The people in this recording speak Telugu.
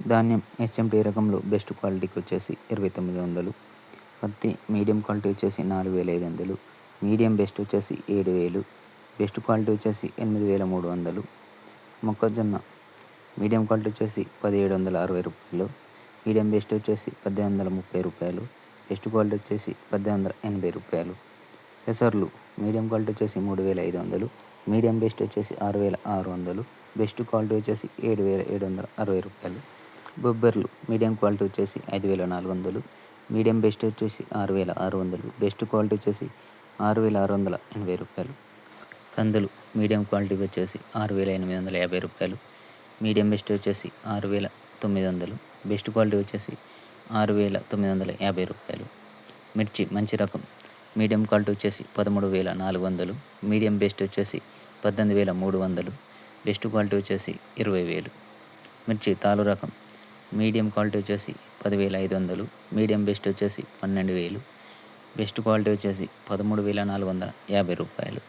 ధాన్యం హెచ్ఎంటీ రకంలో బెస్ట్ క్వాలిటీకి వచ్చేసి 2900. పత్తి మీడియం క్వాలిటీ వచ్చేసి 4500. మీడియం బెస్ట్ వచ్చేసి 7000. బెస్ట్ క్వాలిటీ వచ్చేసి 8300. మొక్కజొన్న మీడియం క్వాలిటీ వచ్చేసి 1760 రూపాయలు. మీడియం బెస్ట్ వచ్చేసి 1830 రూపాయలు. బెస్ట్ క్వాలిటీ వచ్చేసి 1880 రూపాయలు. పెసర్లు మీడియం క్వాలిటీ వచ్చేసి 3500. మీడియం బెస్ట్ వచ్చేసి 6600. బెస్ట్ క్వాలిటీ వచ్చేసి 7760 రూపాయలు. బొబ్బర్లు మీడియం క్వాలిటీ వచ్చేసి 5400. మీడియం బెస్ట్ వచ్చేసి 6600. బెస్ట్ క్వాలిటీ వచ్చేసి 6680 రూపాయలు. కందులు మీడియం క్వాలిటీ వచ్చేసి 6850 రూపాయలు. మీడియం బెస్ట్ వచ్చేసి 6900. బెస్ట్ క్వాలిటీ వచ్చేసి 6950 రూపాయలు. మిర్చి మంచి రకం మీడియం క్వాలిటీ వచ్చేసి 13400. మీడియం బెస్ట్ వచ్చేసి 18300. బెస్ట్ క్వాలిటీ వచ్చేసి 20000. మిర్చి తాలు రకం మీడియం క్వాలిటీ వచ్చేసి 10500. మీడియం బెస్ట్ వచ్చేసి 12000. బెస్ట్ క్వాలిటీ వచ్చేసి 13450 రూపాయలు.